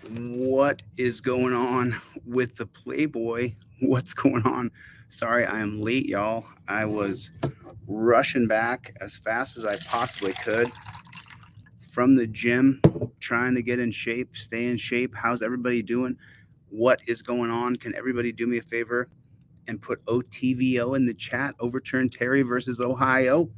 What is going on with the Playboy? What's going on? Sorry, I am late, y'all. I was rushing back as fast as I possibly could from the gym, trying to get in shape, stay in shape. How's everybody doing? What is going on? Can everybody do me a favor and put OTVO in the chat? Overturn Terry versus Ohio.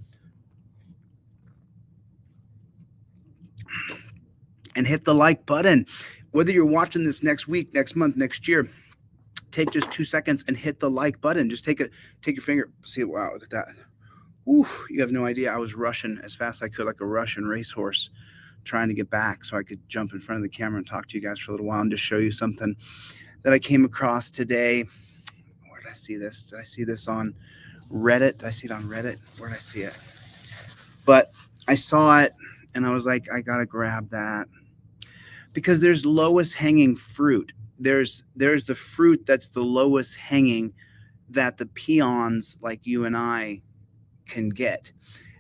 And hit the like button. Whether you're watching this next week, next month, next year, take just 2 seconds and hit the like button. Just take your finger. See, wow, look at that. Ooh, you have no idea. I was rushing as fast as I could, like a Russian racehorse, trying to get back so I could jump in front of the camera and talk to you guys for a little while and just show you something that I came across today. Where did I see this? Did I see this on Reddit? Did I see it on Reddit? Where did I see it? But I saw it and I was like, I gotta grab that because there's lowest hanging fruit. There's the fruit that's the lowest hanging that the peons like you and I can get.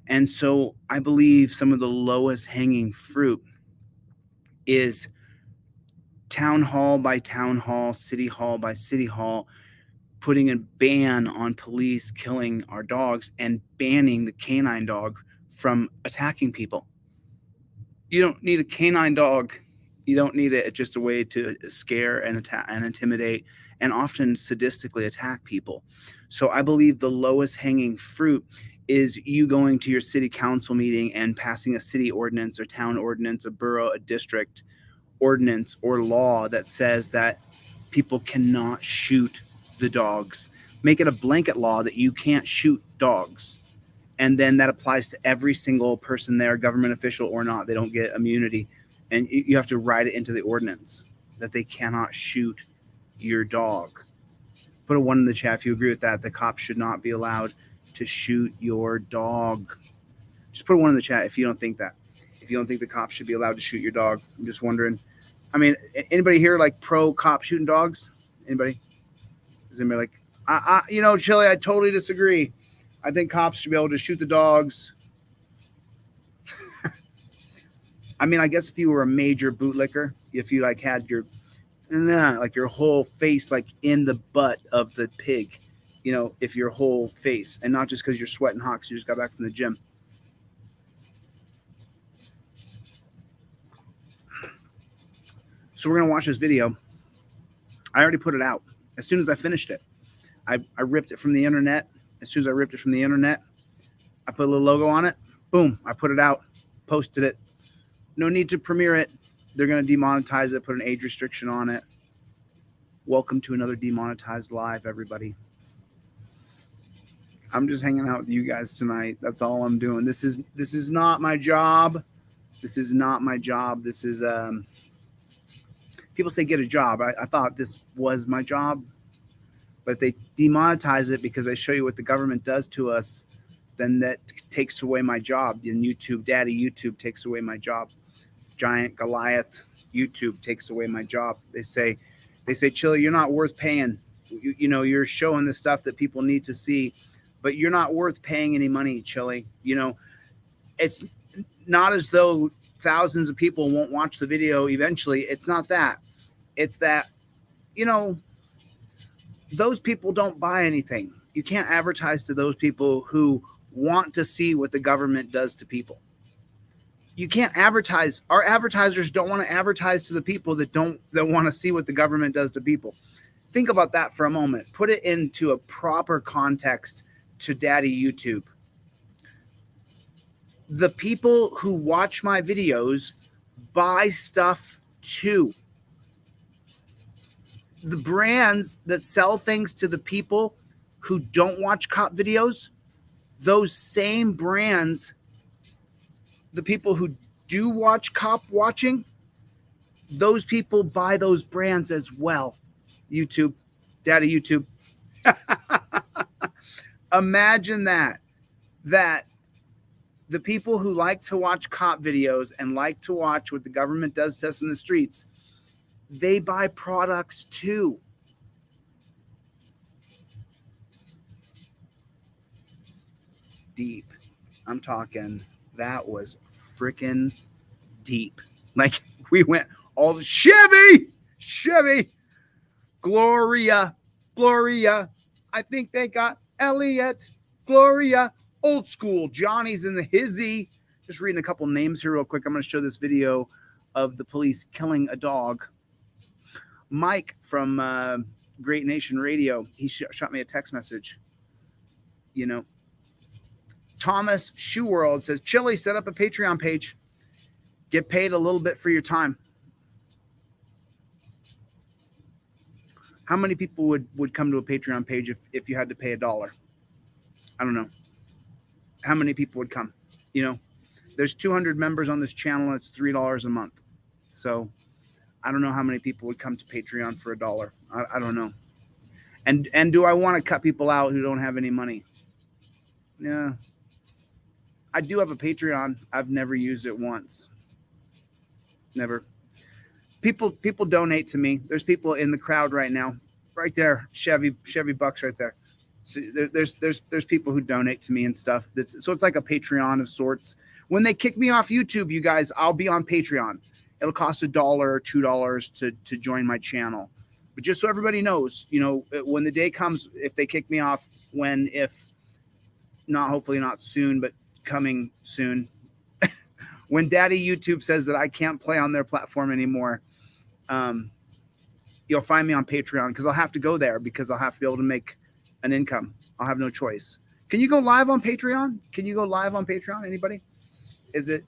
And so I believe some of the lowest hanging fruit is town hall by town hall, city hall by city hall, putting a ban on police killing our dogs and banning the canine dog from attacking people. You don't need a canine dog. You don't need it. It's just a way to scare and attack and intimidate and often sadistically attack people. So I believe the lowest hanging fruit is you going to your city council meeting and passing a city ordinance or town ordinance, a borough, a district ordinance or law that says that people cannot shoot the dogs. Make it a blanket law that you can't shoot dogs. And then that applies to every single person there, government official or not. They don't get immunity. And you have to write it into the ordinance that they cannot shoot your dog. Put a 1 in the chat if you agree with that. The cops should not be allowed to shoot your dog. Just put a 1 in the chat if you don't think that. If you don't think the cops should be allowed to shoot your dog. I'm just wondering. I mean, anybody here like pro cop shooting dogs? Anybody? Is anybody like, Chille, I totally disagree. I think cops should be able to shoot the dogs. I mean, I guess if you were a major bootlicker, if you like had your whole face like in the butt of the pig, if your whole face and not just because you're sweating hot because you just got back from the gym. So we're gonna watch this video. I already put it out as soon as I finished it. I ripped it from the internet. As soon as I ripped it from the internet, I put a little logo on it. Boom, I put it out, posted it. No need to premiere it. They're going to demonetize it, put an age restriction on it. Welcome to another Demonetized Live, everybody. I'm just hanging out with you guys tonight. That's all I'm doing. This is not my job. This is not my job. This is people say get a job. I thought this was my job. But if they demonetize it because I show you what the government does to us, then that takes away my job. And Daddy YouTube takes away my job. Giant Goliath YouTube takes away my job. They say, Chille, you're not worth paying. You're showing the stuff that people need to see, but you're not worth paying any money, Chille. It's not as though thousands of people won't watch the video eventually. It's not that. It's that, those people don't buy anything. You can't advertise to those people who want to see what the government does to people. You can't advertise. Our advertisers don't want to advertise to the people that want to see what the government does to people. Think about that for a moment. Put it into a proper context to Daddy YouTube. The people who watch my videos buy stuff too. The brands that sell things to the people who don't watch cop videos, those same brands, the people who do watch cop watching, those people buy those brands as well. YouTube, Daddy YouTube. Imagine that the people who like to watch cop videos and like to watch what the government does to us in the streets, they buy products too. Deep. I'm talking, that was freaking deep. Like we went All the Chevy, Gloria. I think they got Elliot, Gloria, old school. Johnny's in the hizzy. Just reading a couple names here real quick. I'm going to show this video of the police killing a dog. Mike from Great Nation Radio, he shot me a text message. You know, Thomas Shoe World says, Chille, set up a Patreon page. Get paid a little bit for your time. How many people would come to a Patreon page if you had to pay $1? I don't know. How many people would come? You know, there's 200 members on this channel. It's $3 a month. So I don't know how many people would come to Patreon for $1. I don't know. And do I want to cut people out who don't have any money? Yeah. I do have a Patreon. I've never used it once. Never. People donate to me. There's people in the crowd right now, right there. Chevy Bucks right there. So there's people who donate to me and stuff. So it's like a Patreon of sorts. When they kick me off YouTube, you guys, I'll be on Patreon. It'll cost $1 or $2 to join my channel. But just so everybody knows, you know, when the day comes, if they kick me off, if not, hopefully not soon, but coming soon. When Daddy YouTube says that I can't play on their platform anymore, you'll find me on Patreon because I'll have to go there because I'll have to be able to make an income. I'll have no choice. Can you go live on Patreon? Can you go live on Patreon? Anybody? Is it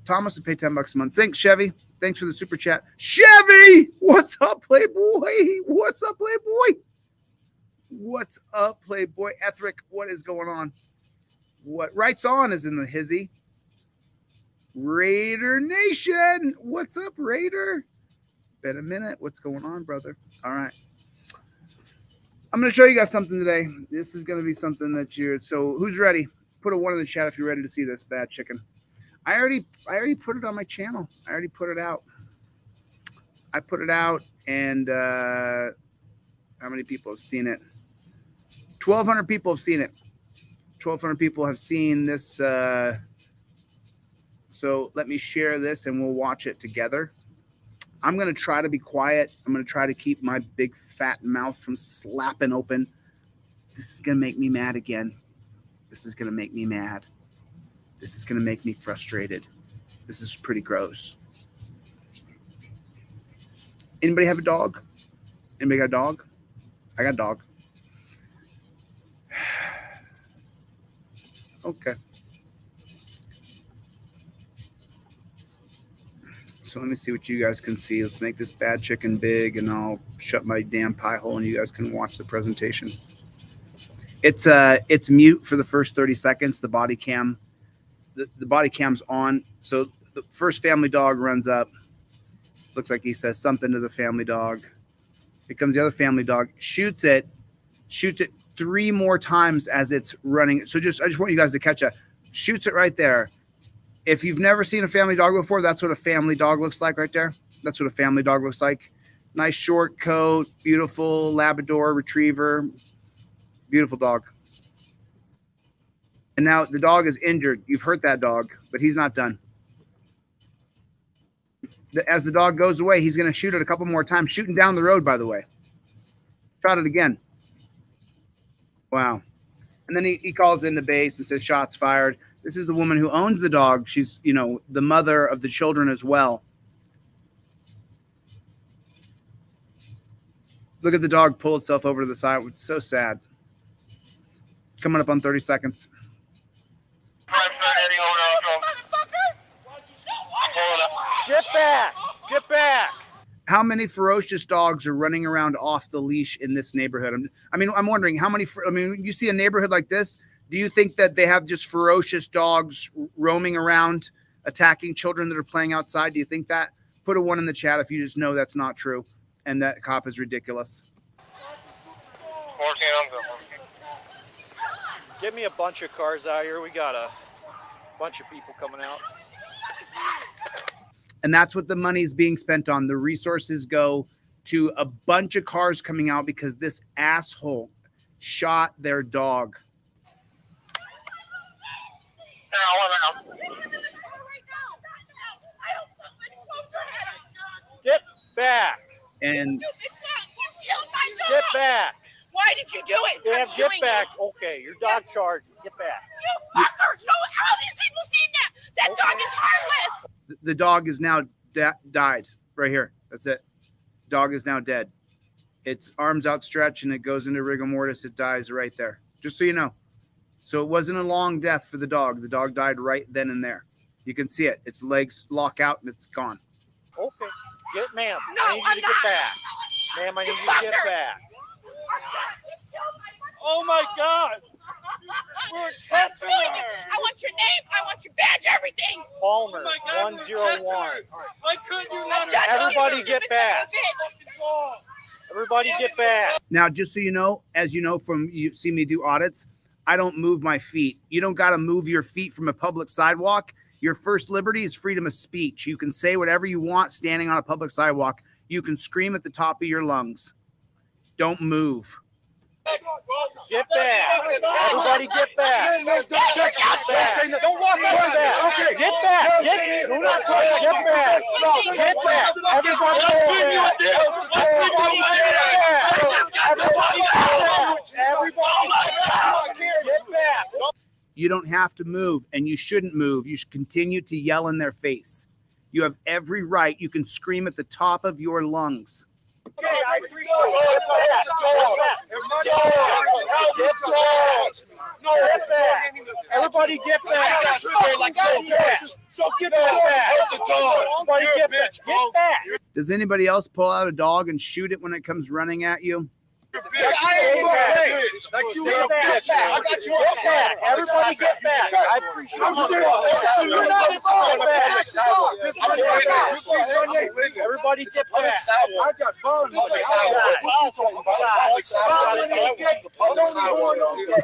Thomas would pay $10 a month? Thanks, Chevy. Thanks for the super chat. Chevy, what's up, Playboy? What's up, Playboy? What's up, Playboy? Ethric, what is going on? What Rights On is in the hizzy. Raider Nation, what's up, Raider? Been a minute. What's going on, brother? All right. I'm going to show you guys something today. This is going to be something that you're, so who's ready? Put a 1 in the chat if you're ready to see this bad chicken. I already put it on my channel. I already put it out. I put it out, and how many people have seen it? 1,200 people have seen it. 1,200 people have seen this. So let me share this, and we'll watch it together. I'm going to try to be quiet. I'm going to try to keep my big fat mouth from slapping open. This is going to make me mad again. This is going to make me mad. This is going to make me frustrated. This is pretty gross. Anybody have a dog? Anybody got a dog? I got a dog. Okay. So let me see what you guys can see. Let's make this bad chicken big, and I'll shut my damn pie hole, and you guys can watch the presentation. It's mute for the first 30 seconds. The body cam, the body cam's on. So the first family dog runs up. Looks like he says something to the family dog. Here comes the other family dog. Shoots it 3 more times as it's running. So I just want you guys to catch that. Shoots it right there. If you've never seen a family dog before, that's what a family dog looks like right there. That's what a family dog looks like. Nice short coat, beautiful Labrador retriever, beautiful dog. And now the dog is injured. You've hurt that dog, but he's not done. As the dog goes away, he's going to shoot it a couple more times, shooting down the road, by the way. Shot it again. Wow. And then he calls in the base and says, shots fired. This is the woman who owns the dog. She's, you know, the mother of the children as well. Look at the dog pull itself over to the side. It's so sad. Coming up on 30 seconds. Get back! Get back! How many ferocious dogs are running around off the leash in this neighborhood? I'm wondering how many. You see a neighborhood like this. Do you think that they have just ferocious dogs roaming around, attacking children that are playing outside? Do you think that? Put a 1 in the chat if you just know that's not true and that cop is ridiculous. Get me a bunch of cars out here. We got a bunch of people coming out. And that's what the money is being spent on. The resources go to a bunch of cars coming out because this asshole shot their dog. back. And You killed my dog. Get back. Why did you do it? Damn, I'm get suing back. you. Okay, your dog charged. Get back. You fucker. So all these people seen that. That dog is harmless. the dog is now died right here. That's it. Dog is now dead. Its arms outstretched and it goes into rigor mortis. It dies right there. Just so you know. So it wasn't a long death for the dog. The dog died right then and there. You can see it. Its legs lock out and it's gone. Okay. Get, ma'am. No, I need you I'm to not. get back. Ma'am, I need you to get fucker. back. Oh my God. We're I'm catching suing you. her. I want your name. I want your badge. Everything. Palmer, Oh my God, 101. why couldn't you let I'm her? done Everybody with you, get back. bitch. Everybody get back. Now, just so you know, as you know from you see me do audits, I don't move my feet. You don't got to move your feet from a public sidewalk. Your first liberty is freedom of speech. You can say whatever you want standing on a public sidewalk. You can scream at the top of your lungs. Don't move. Get back. Everybody get back. Don't walk Get back. Okay. Get back. Get back. Get back. Everybody get back. Everybody get back. You don't have to move, and you shouldn't move. You should continue to yell in their face. You have every right. You can scream at the top of your lungs. Okay, I appreciate it. Get back. Everybody get back. So get the dog. Everybody get back. Get back. Does anybody else pull out a dog and shoot it when it comes running at you? Like you Get a back. bitch. I got you Get back. Everybody get back. I appreciate it. Everybody get back. I got burned. It's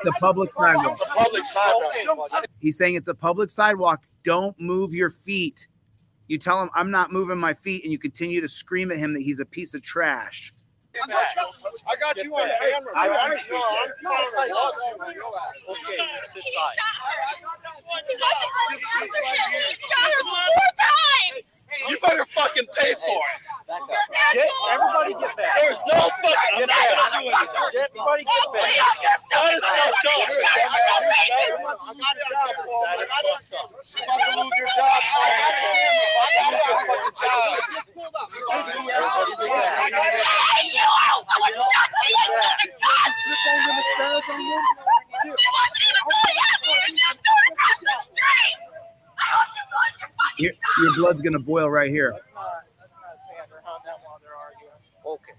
a public sidewalk. It's a public sidewalk. He's saying it's a public sidewalk. Don't move your feet. You tell him, I'm not moving my feet, and you continue to scream at him that he's a piece of trash. I got you on camera. I I'm appreciate it. calling a lawsuit on your ass. Okay, sit He by. shot her. He shot her 4 times. You better fucking pay for it. Get, everybody get back. There's no fucking Get back. Everybody get back. That is fucked up. You're about to lose your job. Your blood's going to boil right here. Okay.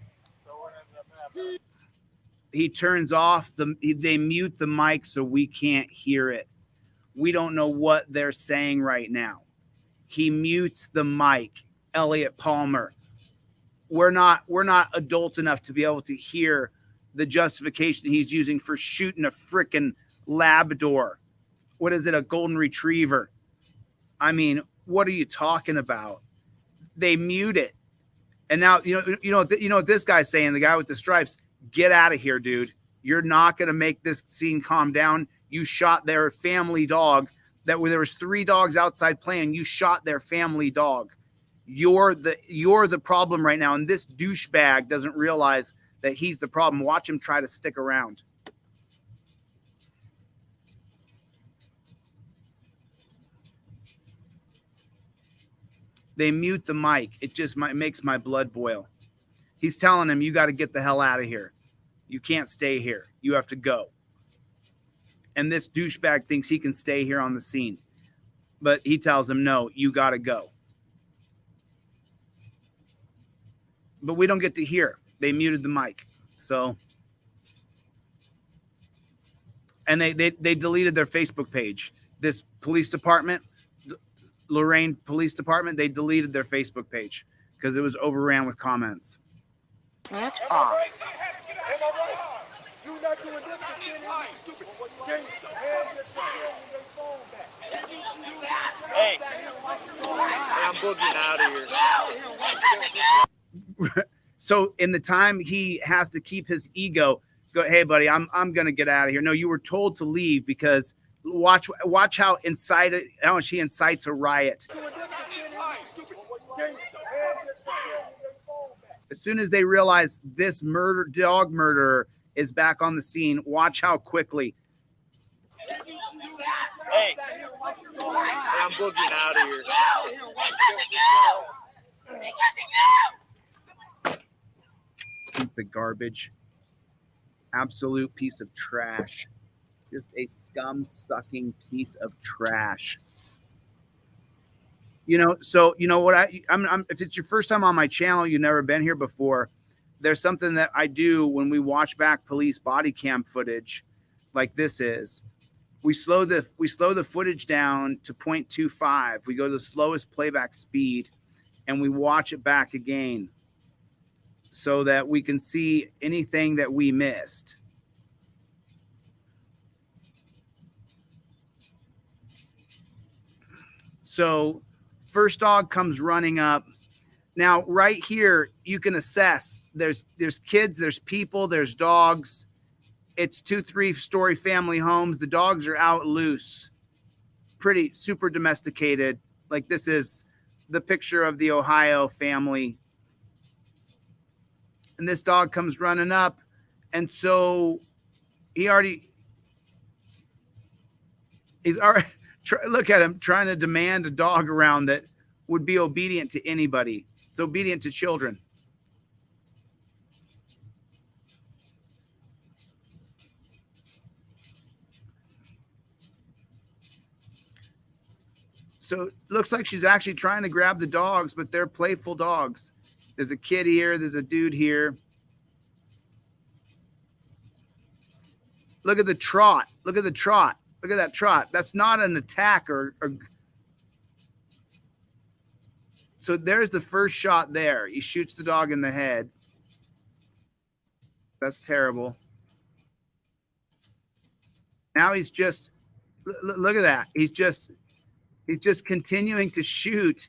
He turns off they mute the mic so we can't hear it. We don't know what they're saying right now. He mutes the mic. Elliot Palmer. We're not adult enough to be able to hear the justification he's using for shooting a frickin' Labrador. What is it? A golden retriever. I mean, what are you talking about? They mute it. And now, you know what this guy's saying, the guy with the stripes, get out of here, dude. You're not going to make this scene calm down. You shot their family dog. There was 3 dogs outside playing. You shot their family dog. You're the problem right now. And this douchebag doesn't realize that he's the problem. Watch him try to stick around. They mute the mic. It just makes my blood boil. He's telling him, you got to get the hell out of here. You can't stay here. You have to go. And this douchebag thinks he can stay here on the scene. But he tells him, no, you got to go. But we don't get to hear. They muted the mic. So, and they deleted their Facebook page. This police department, Loraine Police Department, they deleted their Facebook page because it was overran with comments. Match off. You're not doing this because you're stupid. Hey, I'm boogieing out of here. So in the time he has to keep his ego, go, hey buddy, I'm gonna get out of here. No, you were told to leave because watch how she incites a riot. As soon as they realize this dog murderer is back on the scene, watch how quickly. Hey, I'm boogieing out of here. Piece of garbage. Absolute piece of trash. Just a scum-sucking piece of trash. You know, so you know what I'm if it's your first time on my channel, you've never been here before, there's something that I do when we watch back police body cam footage like this is. We slow the footage down to 0.25. We go to the slowest playback speed and we watch it back again so that we can see anything that we missed. So first dog comes running up. Now, right here, you can assess there's kids, there's people, there's dogs. It's 2-3-story family homes. The dogs are out loose, pretty super domesticated. Like this is the picture of the Ohio family. And this dog comes running up. And so he's already, look at him trying to demand a dog around that would be obedient to anybody. It's obedient to children. So it looks like she's actually trying to grab the dogs, but they're playful dogs. There's a kid here. There's a dude here. Look at the trot. Look at the trot. Look at that trot. That's not an attack or So there's the first shot there. He shoots the dog in the head. That's terrible. Now he's just, look at that. He's just continuing to shoot.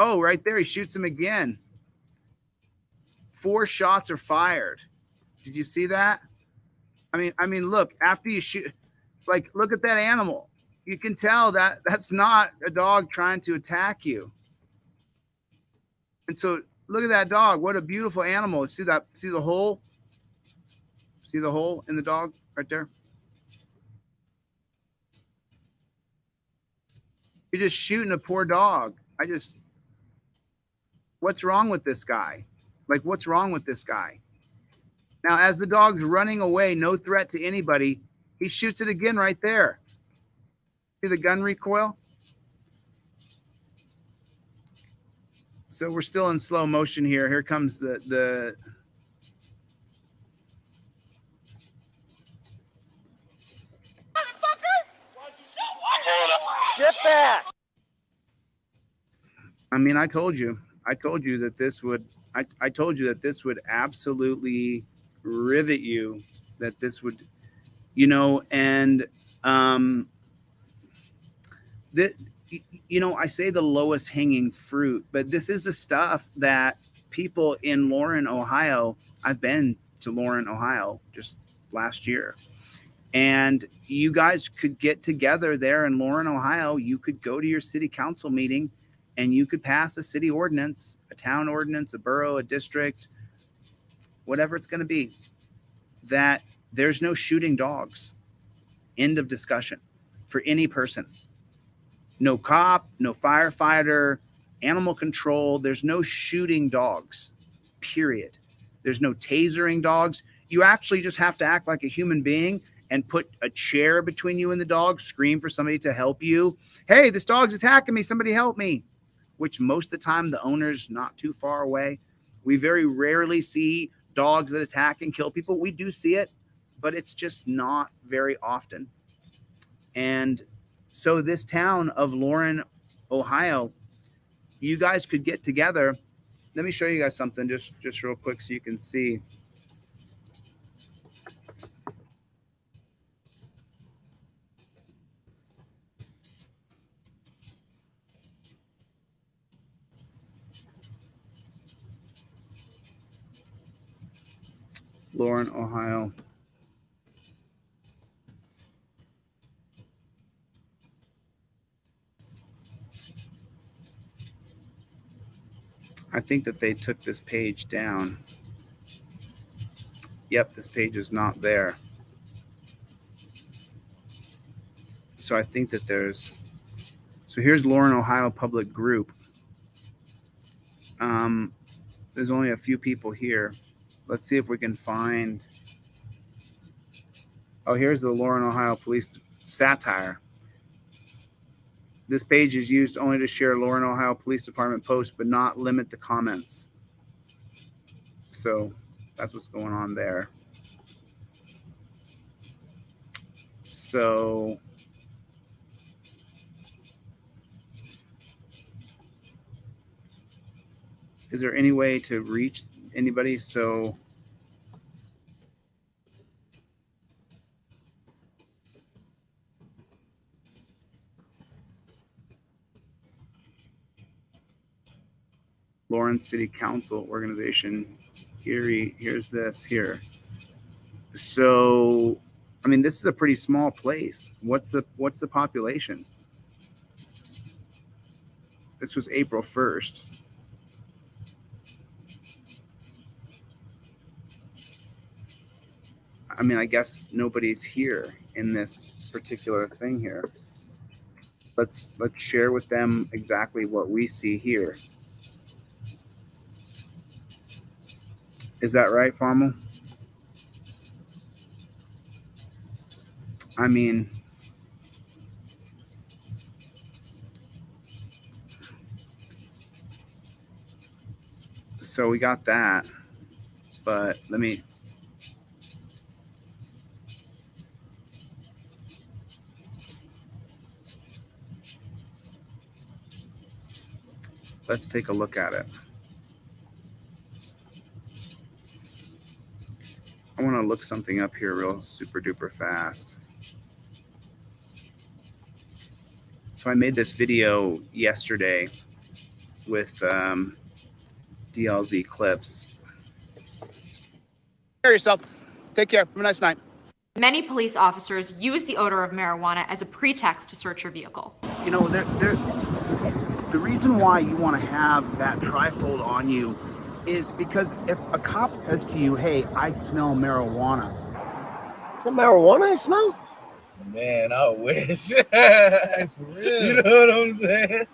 Oh, right there. He shoots him again. 4 shots are fired. Did you see that? I mean, look, after you shoot, like, look at that animal. You can tell that that's not a dog trying to attack you. And so look at that dog. What a beautiful animal. See that? See the hole? See the hole in the dog right there? You're just shooting a poor dog. What's wrong with this guy? Like, what's wrong with this guy? Now, as the dog's running away, no threat to anybody, he shoots it again right there. See the gun recoil? So we're still in slow motion here. Here comes the Get back! I mean, I told you that this would, I told you that this would absolutely rivet you, that this would, you know, and, I say the lowest hanging fruit, but this is the stuff that people in Loraine, Ohio, I've been to Loraine, Ohio just last year. And you guys could get together there in Loraine, Ohio. You could go to your city council meeting and you could pass a city ordinance, a town ordinance, a borough, a district, whatever it's going to be, that there's no shooting dogs. End of discussion for any person. No cop, no firefighter, animal control. There's no shooting dogs, period. There's no tasering dogs. You actually just have to act like a human being and put a chair between you and the dog, scream for somebody to help you. Hey, this dog's attacking me. Somebody help me. Which most of the time the owner's not too far away. We very rarely see dogs that attack and kill people. We do see it, but it's just not very often. And so this town of Loraine, Ohio, you guys could get together. Let me show you guys something just real quick so you can see. Loraine, Ohio. I think that they took this page down. Yep, this page is not there. So I think that there's, so here's Loraine, Ohio Public Group. There's only a few people here. Let's see if we can find, oh, here's the Loraine, Ohio Police satire. This page is used only to share Loraine, Ohio Police Department posts, but not limit the comments. So that's what's going on there. So is there any way to reach anybody? So Lawrence City Council organization. Here's this here. So, I mean, this is a pretty small place. What's the population? This was April 1st. I mean, I guess nobody's here in this particular thing here. Let's share with them exactly what we see here. Is that right, Farmel? I mean, so we got that, but let's take a look at it. I want to look something up here real super duper fast. So I made this video yesterday with DLZ clips. Take care of yourself. Take care. Have a nice night. Many police officers use the odor of marijuana as a pretext to search your vehicle. You know, the reason why you want to have that trifold on you is because if a cop says to you, hey, I smell marijuana. Is that marijuana I smell? Man, I wish. Hey, for real. You know what I'm saying?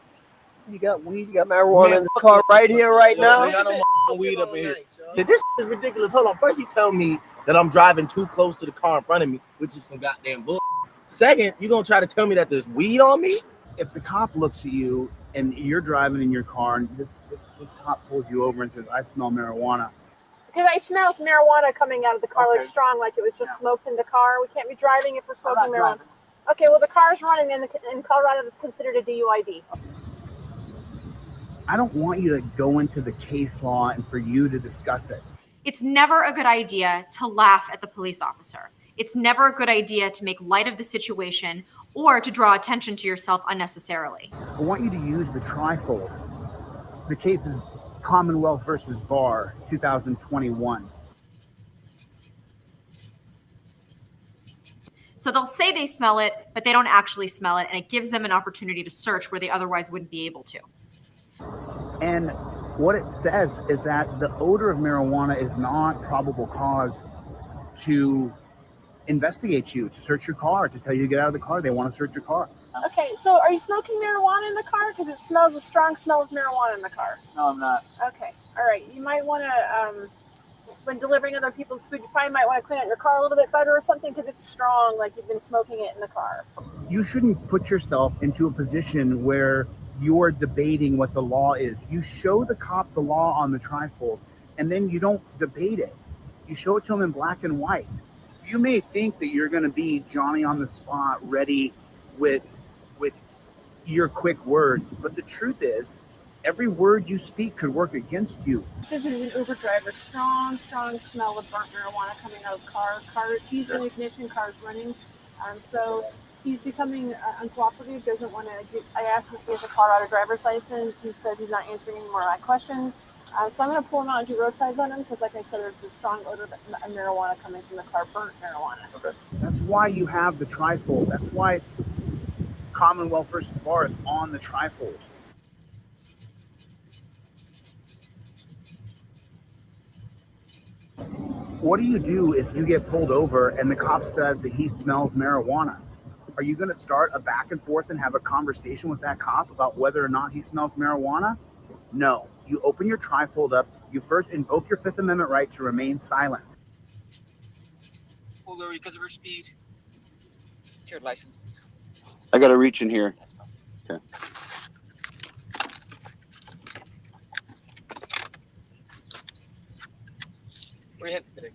You got weed, you got marijuana in the car right here, right now. I got no weed up in here. Yeah, this is ridiculous. Hold on. First, you tell me that I'm driving too close to the car in front of me, which is some goddamn bull. Second, you're going to try to tell me that there's weed on me? If the cop looks at you and you're driving in your car and this cop pulls you over and says, I smell marijuana. Because I smell marijuana coming out of the car, Okay. like strong, like it was just smoked in the car. We can't be driving if we're smoking marijuana. Okay, well, the car's running in Colorado. That's considered a DUID. I don't want you to go into the case law and for you to discuss it. It's never a good idea to laugh at the police officer. It's never a good idea to make light of the situation or to draw attention to yourself unnecessarily. I want you to use the trifold. The case is Commonwealth versus Barr, 2021. So they'll say they smell it, but they don't actually smell it, and it gives them an opportunity to search where they otherwise wouldn't be able to. And what it says is that the odor of marijuana is not probable cause to investigate you, to search your car, to tell you to get out of the car. They want to search your car. Okay, so are you smoking marijuana in the car? Because it smells a strong smell of marijuana in the car. No, I'm not. Okay, all right. You might want to, when delivering other people's food, you probably might want to clean out your car a little bit better or something because it's strong, like you've been smoking it in the car. You shouldn't put yourself into a position where you're debating what the law is. You show the cop the law on the trifold, and then you don't debate it. You show it to him in black and white. You may think that you're going to be Johnny on the spot, ready with your quick words, but the truth is, every word you speak could work against you. This is an Uber driver. Strong smell of burnt marijuana coming out of the car. Keys in ignition, car's running. So he's becoming uncooperative, doesn't want to I asked him if he has a Colorado driver's license. He says he's not answering any more of my questions. So I'm going to pull him out and do roadsides on him because, like I said, there's a strong odor of marijuana coming from the car, burnt marijuana. Okay. That's why you have the trifold. That's why Commonwealth versus Barr is on the trifold. what do you do if you get pulled over and the cop says that he smells marijuana? Are you going to start a back and forth and have a conversation with that cop about whether or not he smells marijuana? No. You open your trifold up. You first invoke your Fifth Amendment right to remain silent. Pulled over because of her speed. What's your license, please? I got to reach in here. That's fine. Okay. Where are you headed today?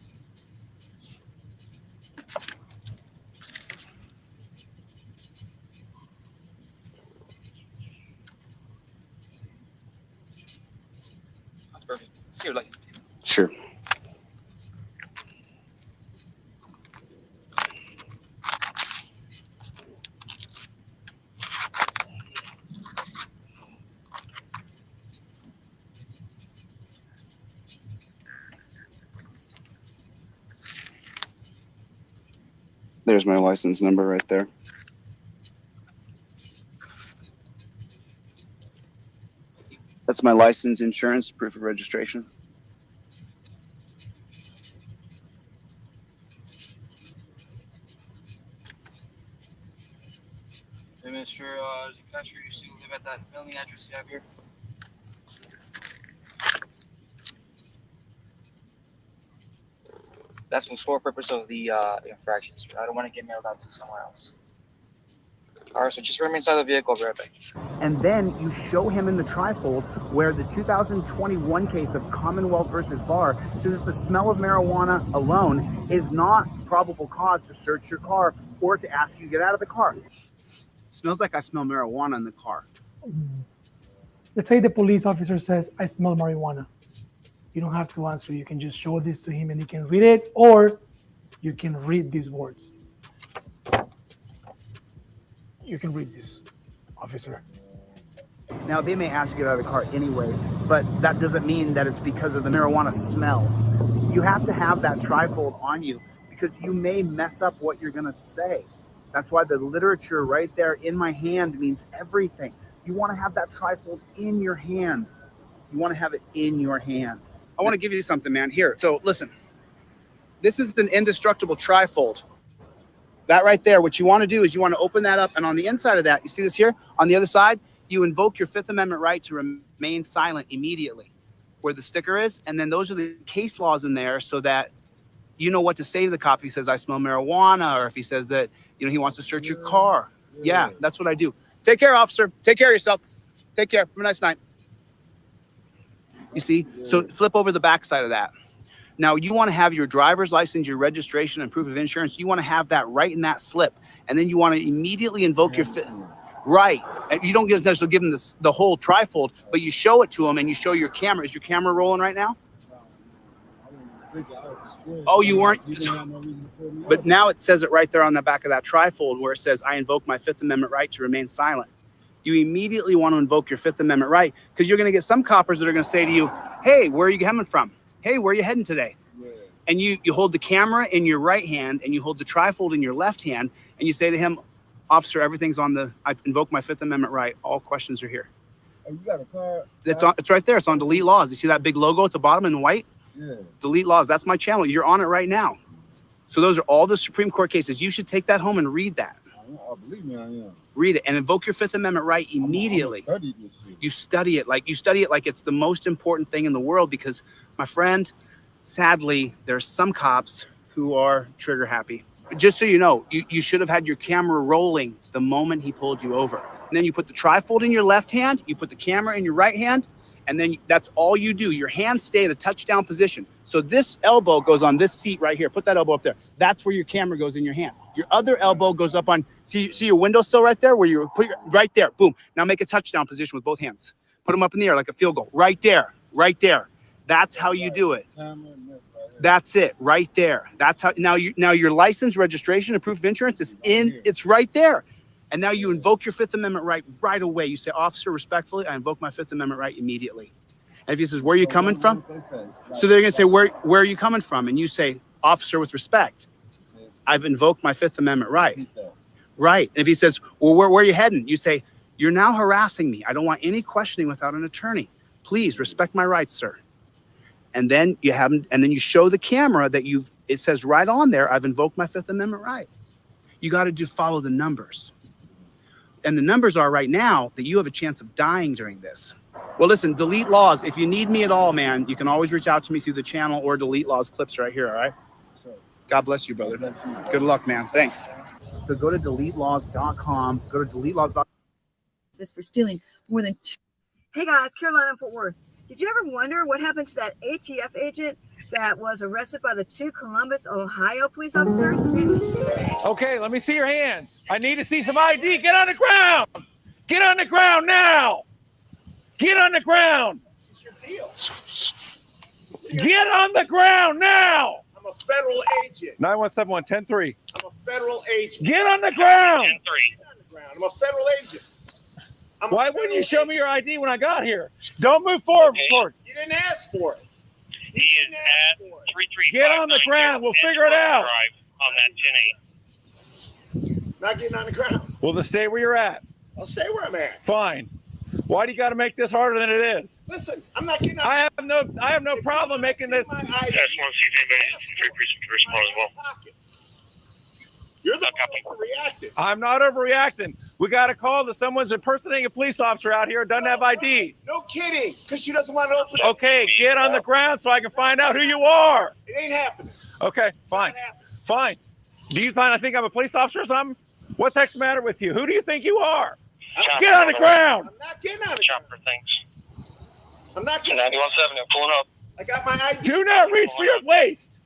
That's perfect. What's your license, please? Sure. There's my license number right there. That's my license, insurance, proof of registration. Hey, Mr. DeCastro, you still live at that mailing address you have here? That's for sole purpose of the infractions. I don't want to get mailed out to somewhere else. All right, so just remain inside the vehicle. I'll be right back. And then you show him in the trifold where the 2021 case of Commonwealth versus Barr says that the smell of marijuana alone is not probable cause to search your car or to ask you to get out of the car. It smells like I smell marijuana in the car. Let's say the police officer says, I smell marijuana. You don't have to answer. You can just show this to him and he can read it, or you can read these words. You can read this, officer. Now, they may ask you to get out of the car anyway, but that doesn't mean that it's because of the marijuana smell. You have to have that trifold on you because you may mess up what you're going to say. That's why the literature right there in my hand means everything. You want to have that trifold in your hand. You want to have it in your hand. I want to give you something, man. Here. So listen, this is the indestructible trifold. That right there, what you want to do is you want to open that up, and on the inside of that, you see this here? On the other side, you invoke your Fifth Amendment right to remain silent immediately, where the sticker is, and then those are the case laws in there so that you know what to say to the cop if he says, I smell marijuana, or if he says that, you know, he wants to search your car. Yeah, that's what I do. Take care, officer. Take care of yourself. Take care. Have a nice night. You see? So flip over the back side of that. Now, you want to have your driver's license, your registration, and proof of insurance. You want to have that right in that slip. And then you want to immediately invoke your right. And you don't necessarily give them the whole trifold, but you show it to them and you show your camera. Is your camera rolling right now? Oh, you weren't. But now it says it right there on the back of that trifold where it says, I invoke my Fifth Amendment right to remain silent. You immediately want to invoke your Fifth Amendment right because you're going to get some coppers that are going to say to you, hey, where are you coming from? Hey, where are you heading today? Yeah. And you hold the camera in your right hand and you hold the trifold in your left hand and you say to him, officer, everything's I've invoked my Fifth Amendment right. All questions are here. Oh, you got a car? It's right there. It's on delete laws. You see that big logo at the bottom in white? Yeah. Delete laws. That's my channel. You're on it right now. So those are all the Supreme Court cases. You should take that home and read that. I believe me, I am. Read it and invoke your Fifth Amendment right immediately. Study this shit. You study it like it's the most important thing in the world because, my friend, sadly, there's some cops who are trigger happy. Just so you know, you should have had your camera rolling the moment he pulled you over. And then you put the trifold in your left hand, you put the camera in your right hand, and then that's all you do. Your hands stay in a touchdown position. So this elbow goes on this seat right here. Put that elbow up there. That's where your camera goes in your hand. Your other elbow goes up on, see your windowsill right there where you put right there. Boom. Now make a touchdown position with both hands. Put them up in the air like a field goal. Right there. Right there. That's how you do it. That's it. Right there. That's how. Now your license, registration, and proof of insurance is in. It's right there. And now you invoke your Fifth Amendment right away. You say, officer, respectfully, I invoke my Fifth Amendment right immediately. And if he says, where are you coming from? So they're going to say, where are you coming from? And you say, officer, with respect, I've invoked my Fifth Amendment right. Right. And if he says, well, where are you heading? You say, you're now harassing me. I don't want any questioning without an attorney. Please respect my rights, sir. And then you haven't, and then you show the camera that it says right on there, I've invoked my Fifth Amendment right. You got to follow the numbers. And the numbers are right now that you have a chance of dying during this. Well, listen, Delete Laws. If you need me at all, man, you can always reach out to me through the channel or Delete Laws clips right here. All right. God bless you, brother. Good luck, man. Thanks. So go to deletelaws.com. Go to deletelaws.com. This for stealing more than Hey guys, Carolina Fort Worth. Did you ever wonder what happened to that ATF agent that was arrested by the 2 Columbus, Ohio police officers? Okay, let me see your hands. I need to see some ID. Get on the ground. Get on the ground now. Get on the ground. What's your deal? Get on the ground now. I'm a federal agent. 917-110-3. I'm a federal agent. Get on the ground. I'm a federal agent. Why wouldn't you show me your ID when I got here? Don't move forward. You didn't ask for it. He is at 335. Get on the ground. We'll figure it out. On that 10-8. Not getting on the ground. Well, then stay where you're at. I'll stay where I'm at. Fine. Why do you got to make this harder than it is? Listen, I'm not getting on. I have no problem making this. I just want to see if anybody's free to respond as well. You're the one overreacting. I'm not overreacting. We got a call that someone's impersonating a police officer out here, doesn't have ID. No kidding, because she doesn't want to open it. Okay, get on the ground so I can find out who you are. It ain't happening. Okay, fine. Fine. Do you think I'm a police officer or something? What the heck's the matter with you? Who do you think you are? Get on the ground. I'm not getting on the Chopper, thanks. I'm not getting 91-7, pulling up. I got my ID. Do not reach for your waist.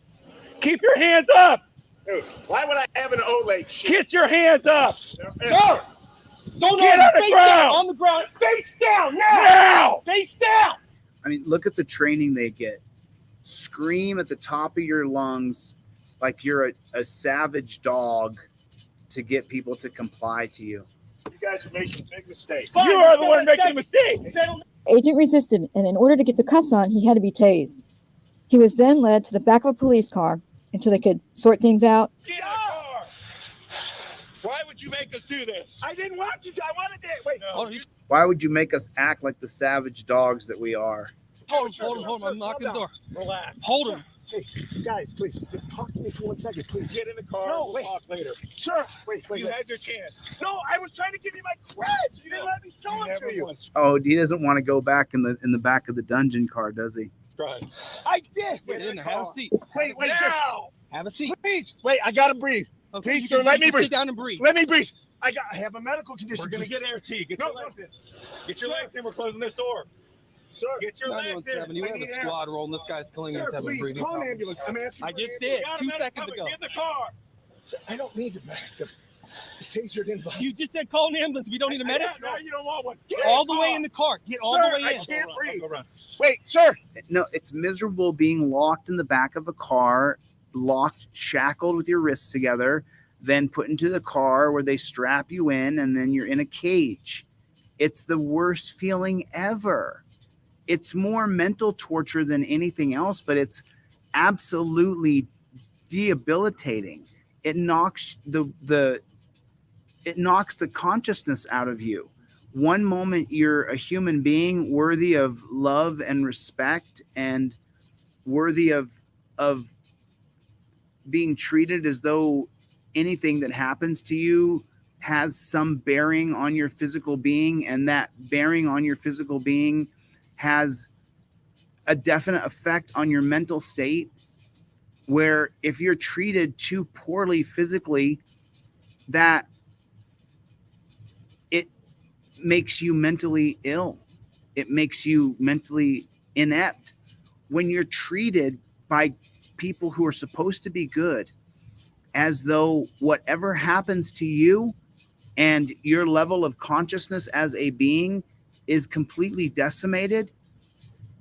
Keep your hands up. Dude, why would I have an Olay shit? Get your hands up. Sir! Don't get on the ground. On the ground. Face down Now. Face down. I mean, look at the training they get. Scream at the top of your lungs like you're a savage dog to get people to comply to you. You guys are making a big mistake. You are the one making a mistake. Agent resisted, and in order to get the cuffs on, he had to be tased. He was then led to the back of a police car until they could sort things out. Get in the car. Why would you make us do this? I didn't want you. I wanted to. Wait. No. Why would you make us act like the savage dogs that we are? Hold him. I'm knocking the door. Relax. Hold him. Hey, guys, please, just talk to me for 1 second, please. Get in the car. No, We'll wait. talk later. Sir, wait. You had your chance. No, I was trying to give you my creds. You didn't let me show them to you. Oh, he doesn't want to go back in the back of the dungeon car, does he? Try. I did. Get in there. Have a seat. Wait, Now. Have a seat. please. Wait, I gotta breathe. Okay, Please, you sir, can- let you me can breathe. Sit down and breathe. Let me breathe. I have a medical condition. We're gonna get air tea. Get your legs in. Get your legs in. We're closing this door. Sir, Get your legs in. 917, you I have a need air. squad rolling. This guy's killing us sir, having please, breathing call an problems. ambulance. I'm asking I for just an did. Got a 2 medic seconds coming. ago. Get in the car. Sir, I don't need the taser didn't bother. You just said call an ambulance. We don't need a medic. Now you don't want one. All the way in the car. Get all the Sir, way I in. can't breathe. Go around. Wait, sir. No, it's miserable being locked in the back of a car, shackled with your wrists together, then put into the car where they strap you in, and then you're in a cage. It's the worst feeling ever. It's more mental torture than anything else, but it's absolutely debilitating. It knocks the consciousness out of you. One moment you're a human being worthy of love and respect and worthy of being treated as though anything that happens to you has some bearing on your physical being, and that bearing on your physical being has a definite effect on your mental state, where if you're treated too poorly physically, that it makes you mentally ill. It makes you mentally inept. When you're treated by people who are supposed to be good as though whatever happens to you and your level of consciousness as a being is completely decimated,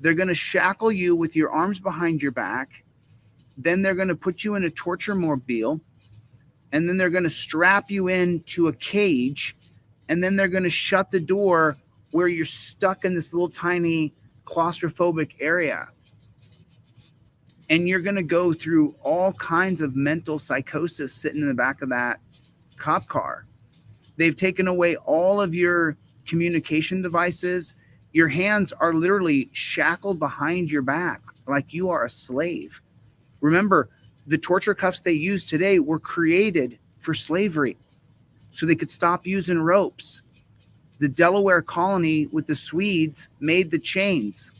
they're going to shackle you with your arms behind your back. Then they're going to put you in a torture mobile, and then they're going to strap you into a cage, and then they're going to shut the door where you're stuck in this little tiny claustrophobic area. And you're going to go through all kinds of mental psychosis sitting in the back of that cop car. They've taken away all of your communication devices. Your hands are literally shackled behind your back like you are a slave. Remember, the torture cuffs they use today were created for slavery so they could stop using ropes. The Delaware colony with the Swedes made the chains,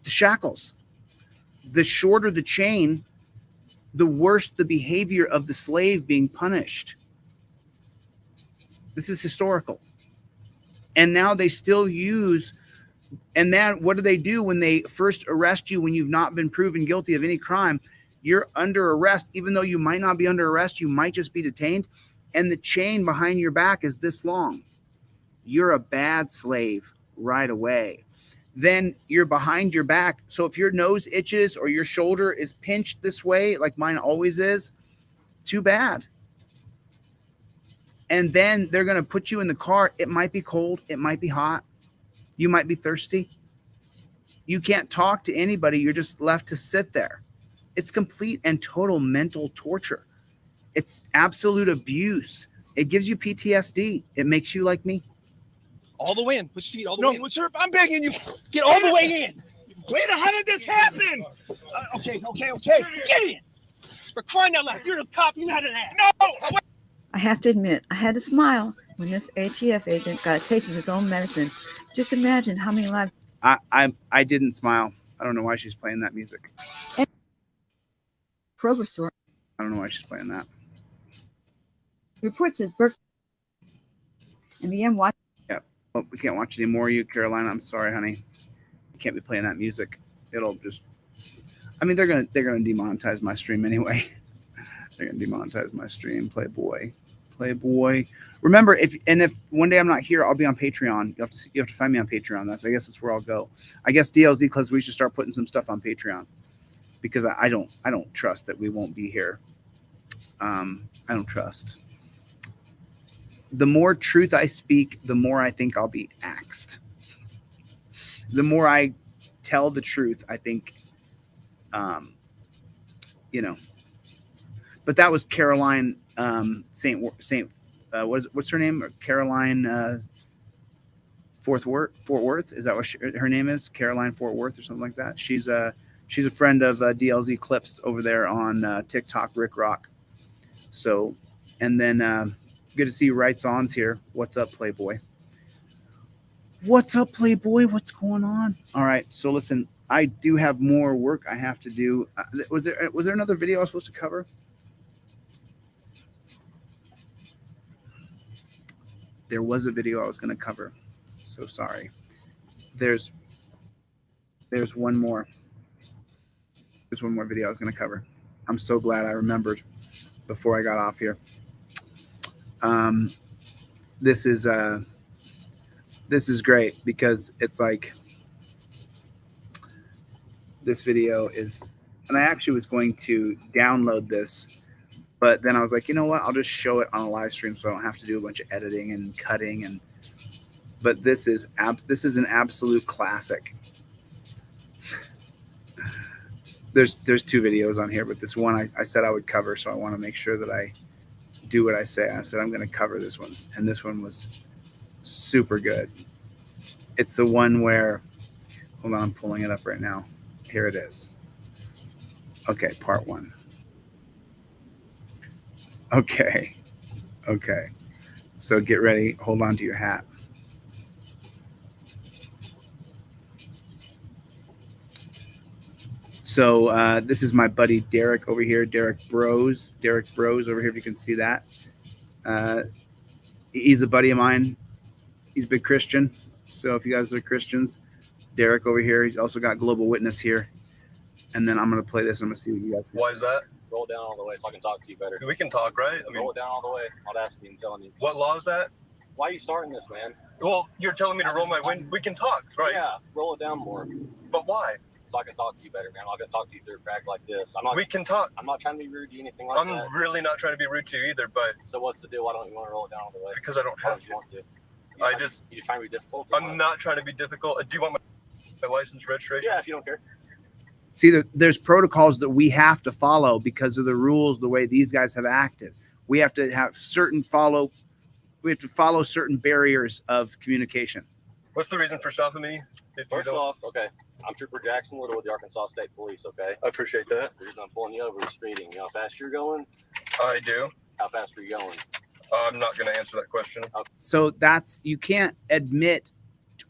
the shackles. The shorter the chain, the worse the behavior of the slave being punished. This is historical. And now they still use, and then what do they do when they first arrest you when you've not been proven guilty of any crime? You're under arrest, even though you might not be under arrest, you might just be detained. And the chain behind your back is this long. You're a bad slave right away. Then you're behind your back. So if your nose itches or your shoulder is pinched this way, like mine always is, too bad. And then they're going to put you in the car. It might be cold. It might be hot. You might be thirsty. You can't talk to anybody. You're just left to sit there. It's complete and total mental torture. It's absolute abuse. It gives you PTSD. It makes you like me. All the way in. Put your feet all the way in. Sir, I'm begging you. Get all the way in. Wait, how did this happen? Okay. Get in. For crying out loud, you're a cop. You're not an ass. No. I have to admit, I had to smile when this ATF agent got a taste of his own medicine. Just imagine how many lives. I didn't smile. I don't know why she's playing that music. Kroger store. I don't know why she's playing that. Report says Burke and began watching. Yeah. Well, we can't watch anymore, you, Carolina. I'm sorry, honey. You can't be playing that music. It'll just. I mean, they're gonna demonetize my stream anyway. They're gonna demonetize my stream. Playboy. Remember, if one day I'm not here, I'll be on Patreon. You have to find me on Patreon. I guess that's where I'll go. I guess DLZ because we should start putting some stuff on Patreon because I don't trust that we won't be here. I don't trust. The more truth I speak, the more I think I'll be axed. The more I tell the truth, I think, But that was Caroline what's her name? Caroline Fort Worth. Is that what her name is? Caroline Fort Worth or something like that. She's a friend of DLZ Clips over there on TikTok, Rick Rock. So, and then good to see you, Rights On's here. What's up, Playboy? What's up, Playboy? What's going on? All right. So listen, I do have more work I have to do. Was there another video I was supposed to cover? There was a video I was going to cover. So sorry. There's one more. There's one more video I was going to cover. I'm so glad I remembered before I got off here. This is great because it's like this video is, and I actually was going to download this, but then I was like, you know what? I'll just show it on a live stream so I don't have to do a bunch of editing and cutting. But this is an absolute classic. There's two videos on here, but this one I said I would cover, so I want to make sure that I do what I say. I said I'm going to cover this one, and this one was super good. It's the one where, hold on, I'm pulling it up right now. Here it is. Okay, part one. Okay. So get ready. Hold on to your hat. So this is my buddy Derek over here. Derek Bros over here, if you can see that. He's a buddy of mine. He's a big Christian. So if you guys are Christians, Derek over here. He's also got Global Witness here. And then I'm going to play this. I'm going to see what you guys think. Why is that? Roll it down all the way so I can talk to you better. We can talk, right? I mean, roll it down all the way. I'll ask you and telling you. What law is that? Why are you starting this, man? Well, you're telling me to roll my window. We can talk, right? Yeah, roll it down more. But why? So I can talk to you better, man. I'm not going to talk to you through a crack like this. We can talk. I'm not trying to be rude to you, anything like that. I'm really not trying to be rude to you either, but... So what's the deal? Why don't you want to roll it down all the way? Because I don't have to. You want to? You just trying to be difficult? I'm not trying to be difficult. Do you want my license registration? Yeah, if you don't care. See, there's protocols that we have to follow because of the rules, the way these guys have acted. We have to have we have to follow certain barriers of communication. What's the reason for stopping me? First off, okay, I'm Trooper Jackson Little with the Arkansas State Police, okay? I appreciate that. The reason I'm pulling you over is speeding. You know how fast you're going? I do. How fast are you going? I'm not going to answer that question. So that's, you can't admit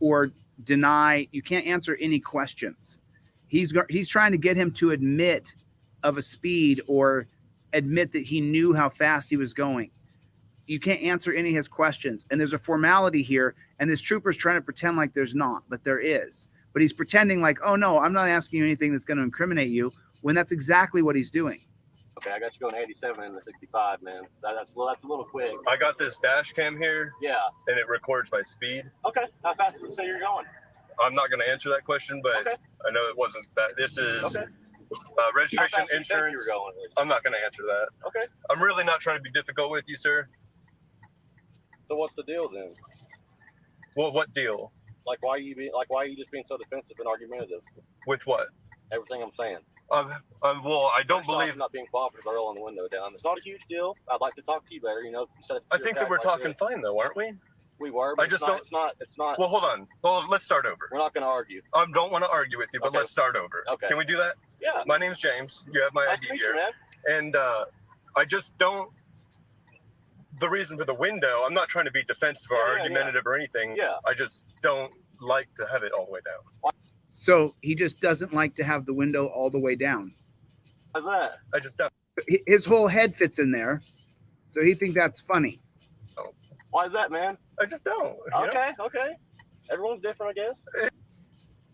or deny, you can't answer any questions. He's trying to get him to admit of a speed or admit that he knew how fast he was going. You can't answer any of his questions. And there's a formality here. And this trooper's trying to pretend like there's not, but there is. But he's pretending like, oh no, I'm not asking you anything that's going to incriminate you, when that's exactly what he's doing. Okay, I got you going 87 in the 65, man. That's a little quick. I got this dash cam here. Yeah. And it records my speed. Okay, how fast does it say you're going? I'm not going to answer that question, but okay. I know it wasn't that. This is okay. Registration, insurance. I'm not going to answer that. Okay. I'm really not trying to be difficult with you, sir. So what's the deal then? Well, what deal? Why are you just being so defensive and argumentative? With what? Everything I'm saying. Well, I don't believe. I'm not being cooperative. I roll on the window down. It's not a huge deal. I'd like to talk to you better. You know. I think that we're talking fine though, aren't we? We were. But I just don't. It's not. Well, hold on. Well, let's start over. We're not going to argue. I don't want to argue with you, but okay. Let's start over. Okay. Can we do that? Yeah. My name's James. You have my nice ID to meet here. you, man. And I just don't. The reason for the window, I'm not trying to be defensive or argumentative or anything. Yeah. I just don't like to have it all the way down. So he just doesn't like to have the window all the way down. How's that? I just don't. His whole head fits in there. So he thinks that's funny. Oh. Why is that, man? I just don't. Okay, okay. Everyone's different, I guess.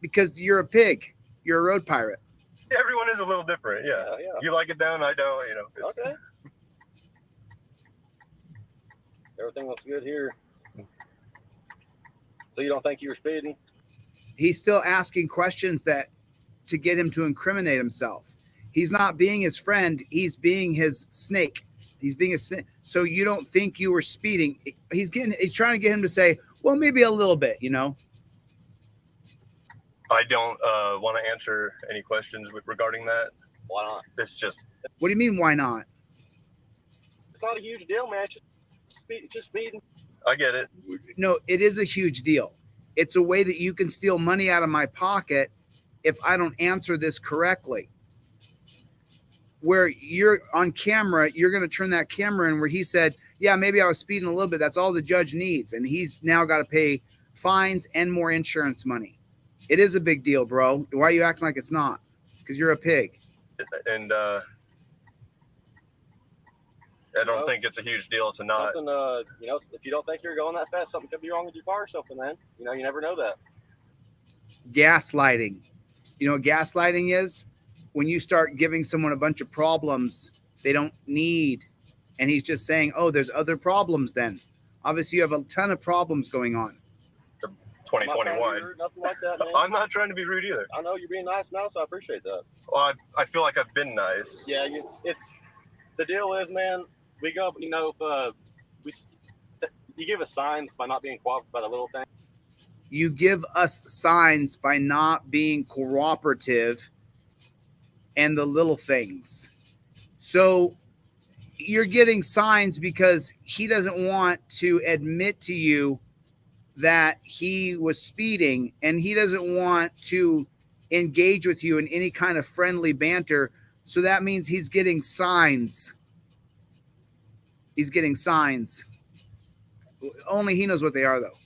Because you're a pig. You're a road pirate. Everyone is a little different. Yeah. You like it down, I don't. You know. Okay. Everything looks good here. So you don't think you were speeding? He's still asking questions to get him to incriminate himself. He's not being his friend. He's being his snake. He's being a snake. So you don't think you were speeding. He's trying to get him to say, well, maybe a little bit, you know? I don't want to answer any questions regarding that. Why not? It's just. What do you mean, why not? It's not a huge deal, man. Just speeding. I get it. No, it is a huge deal. It's a way that you can steal money out of my pocket if I don't answer this correctly. Where you're on camera, you're going to turn that camera in where he said, yeah, maybe I was speeding a little bit. That's all the judge needs. And he's now got to pay fines and more insurance money. It is a big deal, bro. Why are you acting like it's not? Because you're a pig. And I don't think it's a huge deal to not. Something, you know, if you don't think you're going that fast, something could be wrong with your car or something, man. You know, you never know that. Gaslighting. You know what gaslighting is? When you start giving someone a bunch of problems they don't need, and he's just saying, oh, there's other problems then. Obviously, you have a ton of problems going on. 2021. Nothing like that, man. I'm not trying to be rude either. I know you're being nice now, so I appreciate that. Well, I feel like I've been nice. Yeah, it's the deal is, man, we go, you know, if you give us signs by not being cooperative by the little thing. You give us signs by not being cooperative and the little things. So you're getting signs because he doesn't want to admit to you that he was speeding, and he doesn't want to engage with you in any kind of friendly banter. So that means he's getting signs. He's getting signs. Only he knows what they are, though.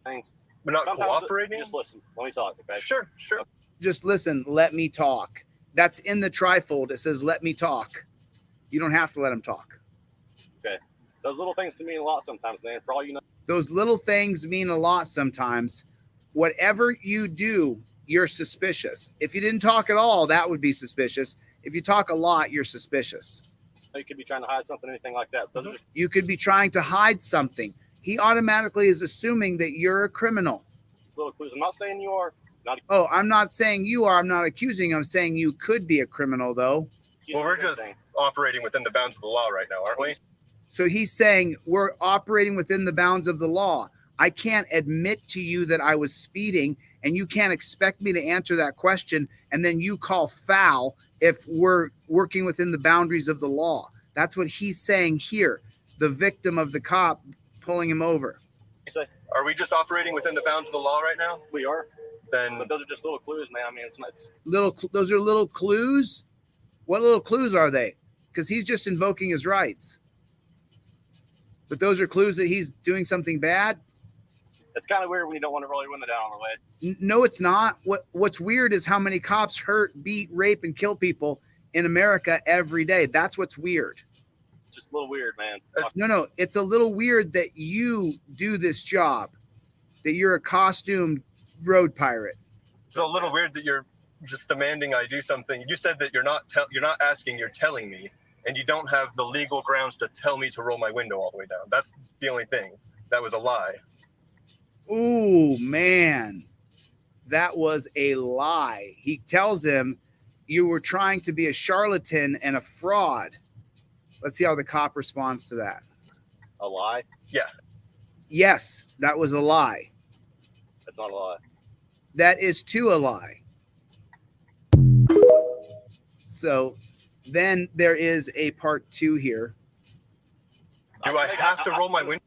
Thanks. We're not cooperating? Just listen. Let me talk, okay? Sure. Just listen. Let me talk. That's in the trifold. It says, let me talk. You don't have to let him talk. Okay. Those little things can mean a lot sometimes, man. For all you know. Those little things mean a lot sometimes. Whatever you do, you're suspicious. If you didn't talk at all, that would be suspicious. If you talk a lot, you're suspicious. You could be trying to hide something, anything like that. So You could be trying to hide something. He automatically is assuming that you're a criminal. Little clues. I'm not saying you are. Oh, I'm not saying you are. I'm not accusing. I'm saying you could be a criminal, though. Well, we're just operating within the bounds of the law right now, aren't we? So he's saying we're operating within the bounds of the law. I can't admit to you that I was speeding, and you can't expect me to answer that question, and then you call foul if we're working within the boundaries of the law. That's what he's saying here, the victim of the cop pulling him over. Are we just operating within the bounds of the law right now? We are. Then But those are just little clues, man. I mean, it's Those are little clues. What little clues are they? Because he's just invoking his rights. But those are clues that he's doing something bad. it's kind of weird when you don't want to roll your window down on the way. No, it's not. What's weird is how many cops hurt, beat, rape, and kill people in America every day. That's what's weird. It's just a little weird, man. No, it's a little weird that you do this job, that you're a costumed road pirate. It's a little weird that you're just demanding I do something. You said that you're not asking, you're telling me, and you don't have the legal grounds to tell me to roll my window all the way down. That's the only thing. That was a lie. Ooh, man, that was a lie. He tells him you were trying to be a charlatan and a fraud. Let's see how the cop responds to that. A lie? Yeah. Yes, that was a lie. That's not a lie. That is too a lie. So then there is a part 2 here. Do I have to roll my window?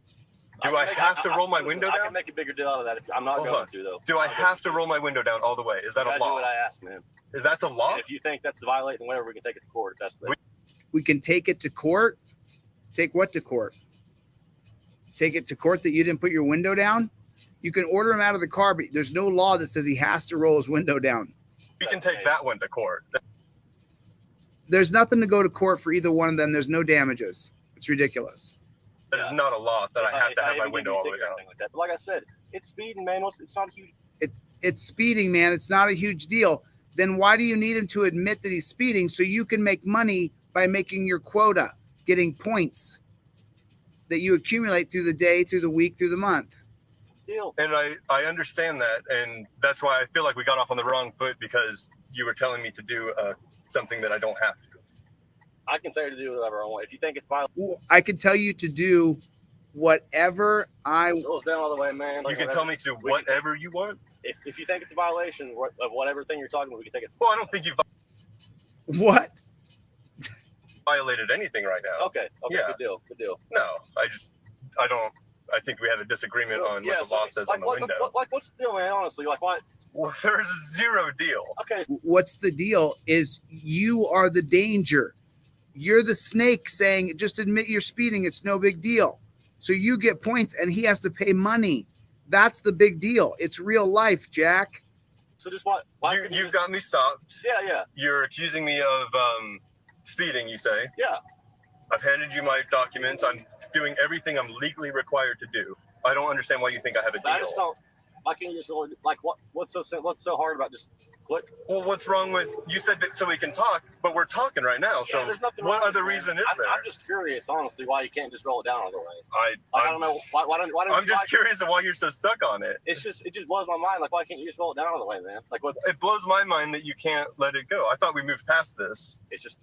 Do I have to roll my window down? I can make a bigger deal out of that. I'm not going to, though. Do I have to roll my window down all the way? Is that a do law? what I asked, man. Is that a law? And if you think that's violating whatever, we can take it to court. That's the We can take it to court. Take what to court? Take it to court that you didn't put your window down? You can order him out of the car, but there's no law that says he has to roll his window down. We can take that one to court. There's nothing to go to court for either one of them. There's no damages. It's ridiculous. That is not a law that I have to have my window all the way down. like that. But like I said, it's speeding, man. It's not huge. It's speeding, man. It's not a huge deal. Then why do you need him to admit that he's speeding so you can make money by making your quota, getting points that you accumulate through the day, through the week, through the month? Deal. And I understand that, and that's why I feel like we got off on the wrong foot, because you were telling me to do something that I don't have to. I can tell you to do whatever I want. If you think it's violent, I can tell you to do whatever I. Rolls down all the way, man. You can tell me to do whatever you want. If you think it's a violation of whatever thing you're talking about, we can take it. Well, I don't think you've What? violated anything right now. Okay. Yeah. Good deal. No, I don't. I think we have a disagreement on what the law says on the window. What's the deal, man? Honestly, like what? Well, there's zero deal. Okay. What's the deal is you are the danger. You're the snake saying, just admit you're speeding. It's no big deal. So you get points and he has to pay money. That's the big deal. It's real life, Jack. So just what? You've got me stopped. Yeah. You're accusing me of speeding, you say? Yeah. I've handed you my documents. I'm doing everything I'm legally required to do. I don't understand why you think I have a deal. I just don't. Why can't you just really, like what's so hard about just click? Well, what's wrong with you said that so we can talk, but we're talking right now. So there's nothing what wrong other with it, reason man. is there? I'm just curious, honestly, why you can't just roll it down all the way. I don't know why don't I'm you just like curious of why you're so stuck on it. it just blows my mind. Like, why can't you just roll it down all the way, man? Like, what's It blows my mind that you can't let it go. I thought we moved past this. it's just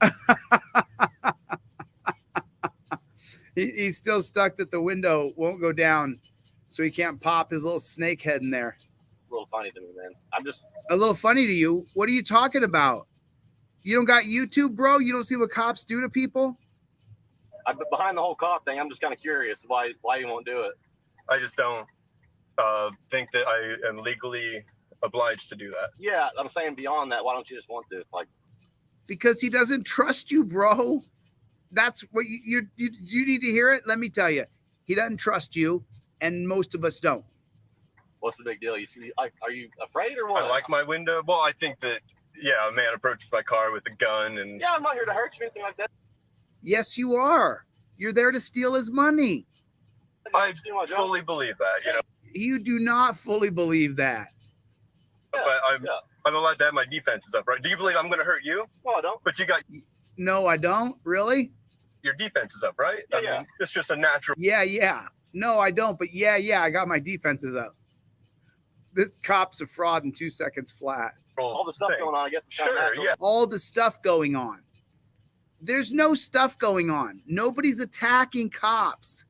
He's still stuck that the window won't go down, so he can't pop his little snake head in there. a little funny to me, man. I'm just A little funny to you? What are you talking about? You don't got YouTube, bro? You don't see what cops do to people? behind the whole cop thing. I'm just kind of curious why you won't do it. I just don't think that I am legally obliged to do that. Yeah, I'm saying beyond that, why don't you just want to? Like, Because he doesn't trust you, bro. That's what you need to hear it. Let me tell you, he doesn't trust you, and most of us don't. what's the big deal? You see, like, are you afraid or what? I like my window. Well, I think that a man approaches my car with a gun and Yeah, I'm not here to hurt you or anything like that. Yes, you are. You're there to steal his money. I fully believe that. You do not fully believe that. But I'm allowed to have my defenses up, right? Do you believe I'm going to hurt you? No, I don't. But you got No, I don't. Really? your defenses up, right? Yeah, I mean, it's just a natural. Yeah. No, I don't. But yeah, I got my defenses up. This cop's a fraud in 2 seconds flat. All the stuff going on, I guess. It's kind of natural. All the stuff going on. There's no stuff going on. Nobody's attacking cops.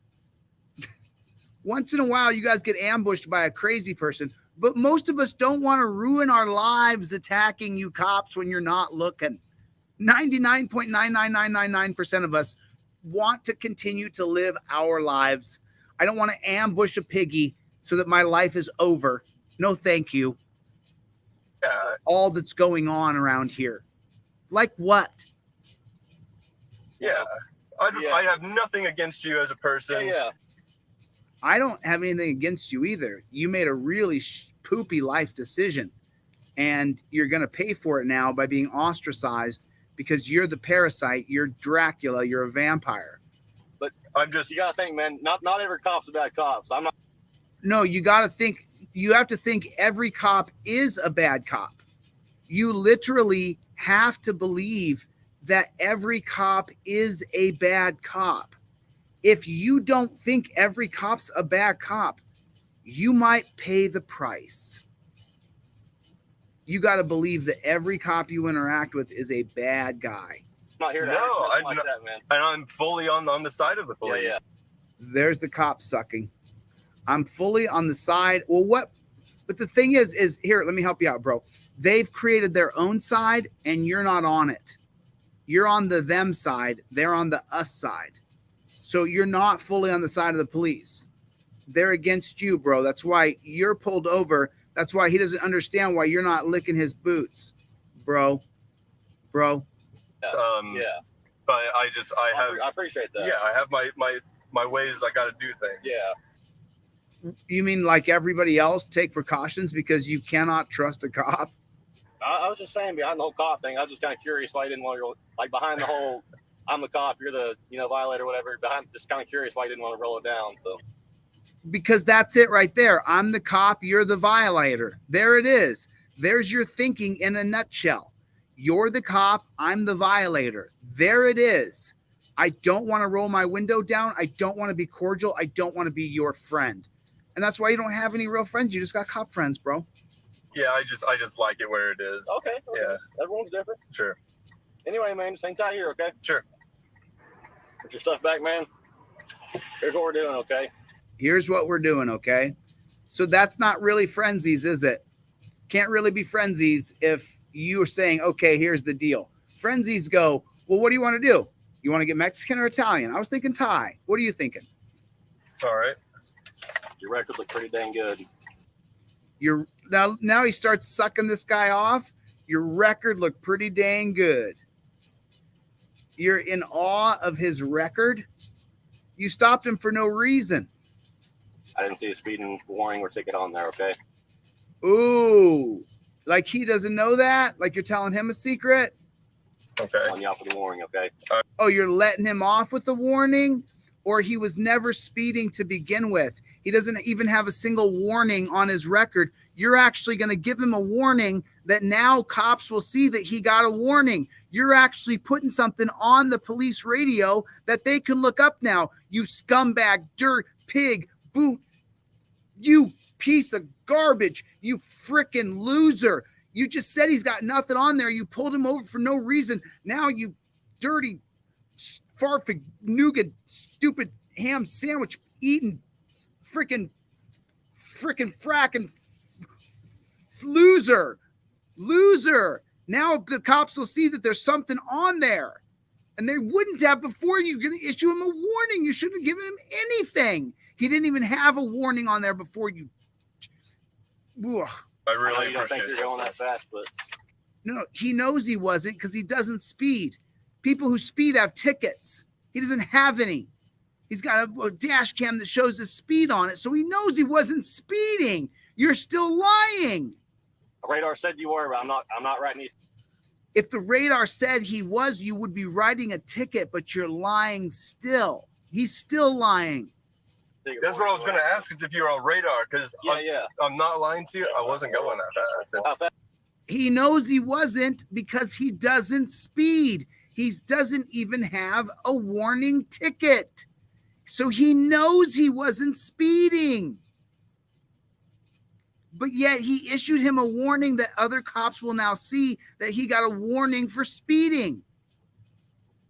Once in a while, you guys get ambushed by a crazy person, but most of us don't want to ruin our lives attacking you cops when you're not looking. 99.99999% of us want to continue to live our lives. I don't want to ambush a piggy so that my life is over. No, thank you. Yeah. All that's going on around here. Like what? Yeah. I have nothing against you as a person. Yeah. I don't have anything against you either. You made a really poopy life decision, and you're going to pay for it now by being ostracized because you're the parasite. You're Dracula. You're a vampire. But I'm just, you got to think, man, not every cop's a bad cop. So I'm not. No, you got to think, you have to think every cop is a bad cop. You literally have to believe that every cop is a bad cop. If you don't think every cop's a bad cop, you might pay the price. You got to believe that every cop you interact with is a bad guy. I'm not here to I'm like not, that, man. and I'm fully on the side of the police. Yeah. There's the cop sucking. I'm fully on the side. Well, what? But the thing is here, let me help you out, bro. They've created their own side and you're not on it. You're on the them side. They're on the us side. So you're not fully on the side of the police. They're against you, bro. That's why you're pulled over. That's why he doesn't understand why you're not licking his boots, bro. Yeah. But I appreciate that. Yeah, I have my ways I got to do things. Yeah. You mean like everybody else, take precautions because you cannot trust a cop? I was just saying behind the whole cop thing, I was just kind of curious why you didn't want to like behind the whole I'm the cop, you're the violator, whatever. Behind, just kind of curious why you didn't want to roll it down. So because that's it right there. I'm the cop, you're the violator. There it is. There's your thinking in a nutshell. You're the cop, I'm the violator. There it is. I don't want to roll my window down. I don't want to be cordial. I don't want to be your friend. And that's why you don't have any real friends. You just got cop friends, bro. Yeah, I just like it where it is. Okay. Yeah. Everyone's different. Sure. Anyway, man, just hang tight here, okay? Sure. Put your stuff back, man. Here's what we're doing, okay? Here's what we're doing, okay? So that's not really frenzies, is it? Can't really be frenzies if you're saying, okay, here's the deal. Frenzies go, well, what do you want to do? You want to get Mexican or Italian? I was thinking Thai. What are you thinking? All right. Your record looked pretty dang good. Now he starts sucking this guy off. Your record looked pretty dang good. You're in awe of his record. You stopped him for no reason. I didn't see a speeding warning or ticket on there, okay? Ooh, like he doesn't know that? Like you're telling him a secret? Okay. On you off with the warning, okay? Oh, you're letting him off with the warning? Or he was never speeding to begin with. He doesn't even have a single warning on his record. You're actually going to give him a warning that now cops will see that he got a warning. You're actually putting something on the police radio that they can look up now. You scumbag, dirt, pig, boot, you piece of garbage, you freaking loser. You just said he's got nothing on there. You pulled him over for no reason. Now you dirty, farfig, nougat, stupid ham sandwich eating frickin' frackin' loser. Now the cops will see that there's something on there, and they wouldn't have before. You're going to issue him a warning. You shouldn't have given him anything. He didn't even have a warning on there before you. Ugh. I really you don't think you're going that fast, but no, he knows he wasn't because he doesn't speed. People who speed have tickets. He doesn't have any. He's got a dash cam that shows his speed on it, so he knows he wasn't speeding. You're still lying. Radar said you were, but I'm not writing these. If the radar said he was, you would be writing a ticket, but you're lying still. He's still lying. That's what I was going to ask, is if you're on radar, because I'm not lying to you. I wasn't going that fast. He knows he wasn't because he doesn't speed. He doesn't even have a warning ticket. So he knows he wasn't speeding. But yet he issued him a warning that other cops will now see that he got a warning for speeding.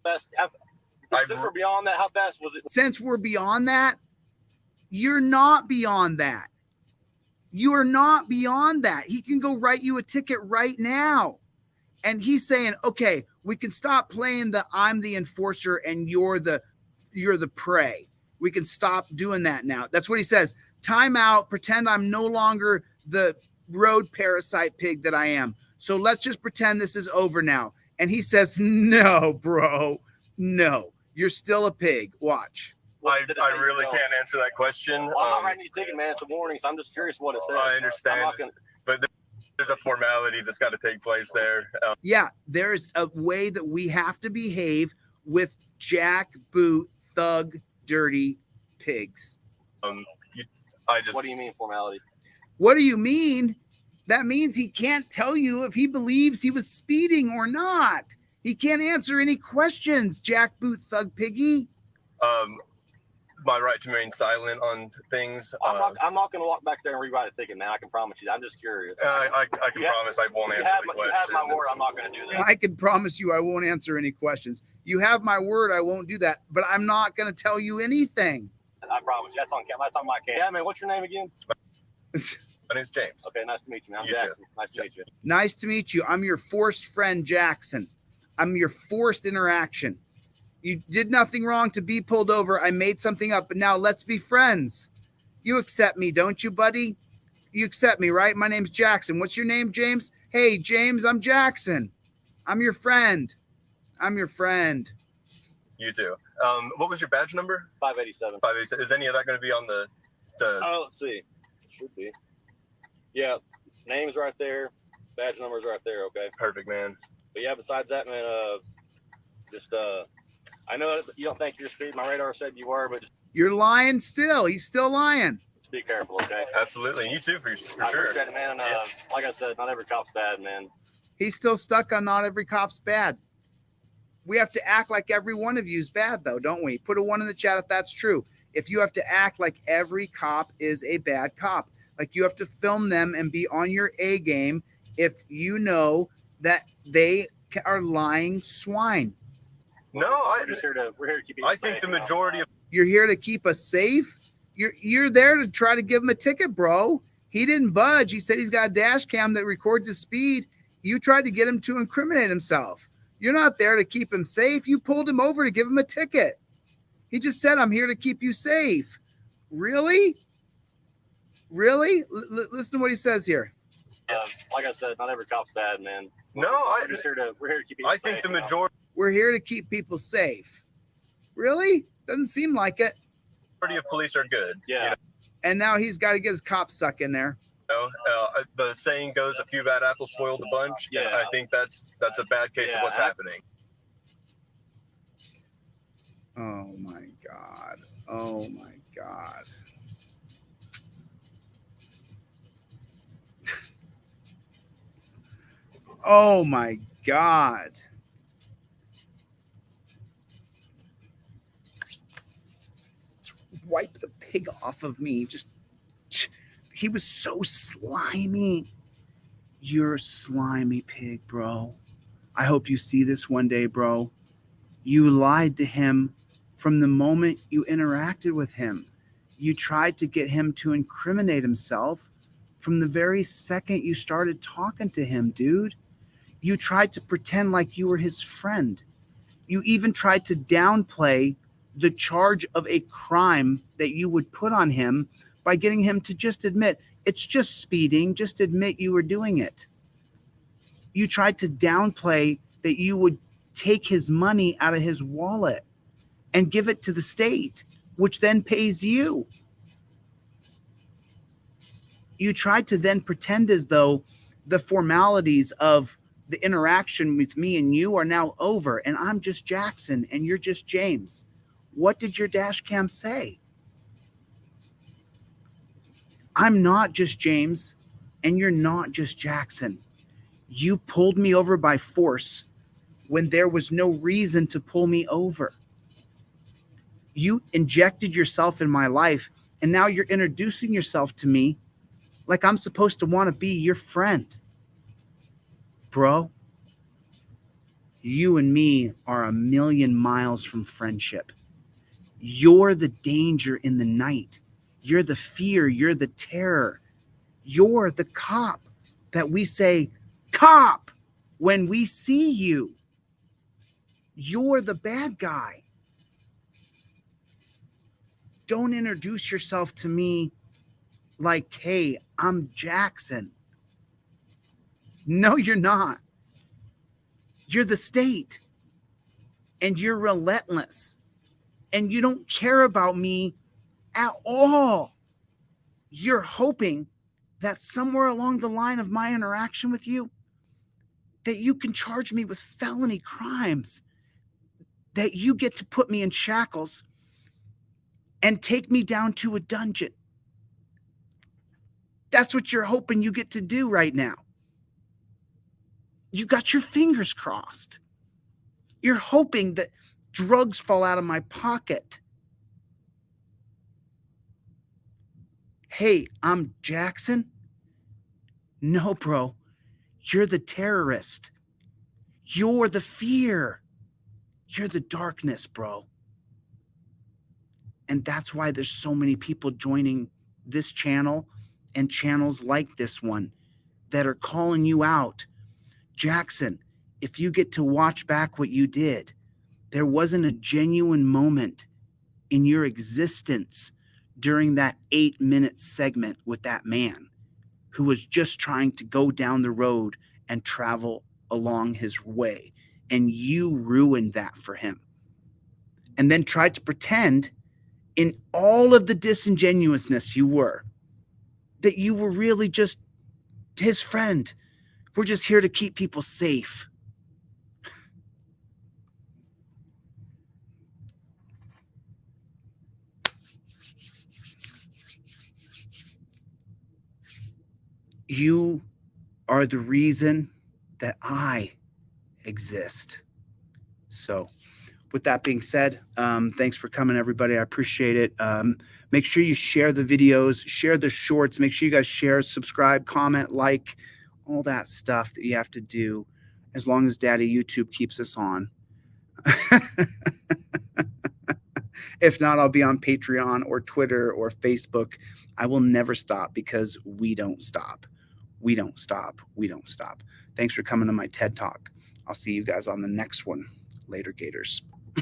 Since we're beyond that, how fast was it? Since we're beyond that, you're not beyond that. You are not beyond that. He can go write you a ticket right now. And he's saying, okay, we can stop playing the I'm the enforcer and you're the prey. We can stop doing that now. That's what he says. time out, pretend I'm no longer the road parasite pig that I am. So let's just pretend this is over now. And he says, no, bro, no, you're still a pig. Watch. I really can't answer that question. Well, I'm not writing you a ticket, man. It's a warning, so I'm just curious what it says. I understand, but there's a formality that's got to take place there. Yeah, there's a way that we have to behave with jackboot, thug, dirty pigs. What do you mean formality? What do you mean? That means he can't tell you if he believes he was speeding or not. He can't answer any questions, jackboot, thug, piggy. My right to remain silent on things. I'm not going to walk back there and rewrite a ticket, man. I can promise you. I'm just curious. I can promise I won't answer the question. You have my word. I'm not going to do that. I can promise you I won't answer any questions. You have my word. I won't do that. But I'm not going to tell you anything. I promise you. That's on my cam. Yeah, man. What's your name again? My name's James. Okay, nice to meet you, man. I'm You too. Jackson. Nice to meet you. Nice to meet you. I'm your forced friend, Jackson. I'm your forced interaction. You did nothing wrong to be pulled over. I made something up, but now let's be friends. You accept me, don't you, buddy? You accept me, right? My name's Jackson. What's your name, James? Hey, James, I'm Jackson. I'm your friend. I'm your friend. You too. What was your badge number? 587. 587. Is any of that going to be on the? Oh, let's see. It should be. Yeah, name's right there. Badge number's right there. Okay. Perfect, man. But yeah, besides that, man, I know that you don't think you're speeding. My radar said you were, but You're lying still. He's still lying. just be careful, okay? Absolutely. You too, for I sure. appreciate it, man. Like I said, not every cop's bad, man. He's still stuck on not every cop's bad. We have to act like every one of you is bad, though, don't we? Put a 1 in the chat if that's true. If you have to act like every cop is a bad cop, like you have to film them and be on your A game if you know that they are lying swine. No, we're here to keep you I safe, think the you know? majority of You're here to keep us safe. You're there to try to give him a ticket, bro. He didn't budge. He said he's got a dash cam that records his speed. You tried to get him to incriminate himself. You're not there to keep him safe. You pulled him over to give him a ticket. He just said, I'm here to keep you safe. Really? Really? Listen to what he says here. Like I said, not every cop's bad, man. No, we're here to keep you I safe. think the you know? majority We're here to keep people safe. Really? Doesn't seem like it. of police are good. Yeah. You know? And now he's got to get his cop suck in there. The saying goes, a few bad apples spoil the bunch. Yeah. And I think that's a bad case of what's happening. Oh my God. Oh my God. Oh my God. Wipe the pig off of me. He was so slimy. You're a slimy pig, bro. I hope you see this one day, bro. You lied to him from the moment you interacted with him. You tried to get him to incriminate himself from the very second you started talking to him, dude. You tried to pretend like you were his friend. You even tried to downplay the charge of a crime that you would put on him by getting him to just admit, it's just speeding, just admit you were doing it. You tried to downplay that you would take his money out of his wallet and give it to the state, which then pays you. You tried to then pretend as though the formalities of the interaction with me and you are now over, and I'm just Jackson and you're just James. What did your dash cam say? I'm not just James and you're not just Jackson. You pulled me over by force when there was no reason to pull me over. You injected yourself in my life, and now you're introducing yourself to me like I'm supposed to want to be your friend. Bro, you and me are a million miles from friendship. You're the danger in the night. You're the fear. You're the terror. You're the cop that we say, cop, when we see you. You're the bad guy. Don't introduce yourself to me like, hey, I'm Jackson. No, you're not. You're the state. And you're relentless. And you don't care about me at all. You're hoping that somewhere along the line of my interaction with you, that you can charge me with felony crimes, that you get to put me in shackles and take me down to a dungeon. That's what you're hoping you get to do right now. You got your fingers crossed. You're hoping that drugs fall out of my pocket. Hey, I'm Jackson. No, bro. You're the terrorist. You're the fear. You're the darkness, bro. And that's why there's so many people joining this channel and channels like this one that are calling you out. Jackson, if you get to watch back what you did, there wasn't a genuine moment in your existence during that 8-minute segment with that man who was just trying to go down the road and travel along his way. And you ruined that for him. And then tried to pretend in all of the disingenuousness you were, that you were really just his friend. We're just here to keep people safe. You are the reason that I exist. So with that being said, thanks for coming, everybody. I appreciate it. Make sure you share the videos, share the shorts. Make sure you guys share, subscribe, comment, like, all that stuff that you have to do as long as Daddy YouTube keeps us on. If not, I'll be on Patreon or Twitter or Facebook. I will never stop because we don't stop. We don't stop. We don't stop. Thanks for coming to my TED Talk. I'll see you guys on the next one. Later, Gators.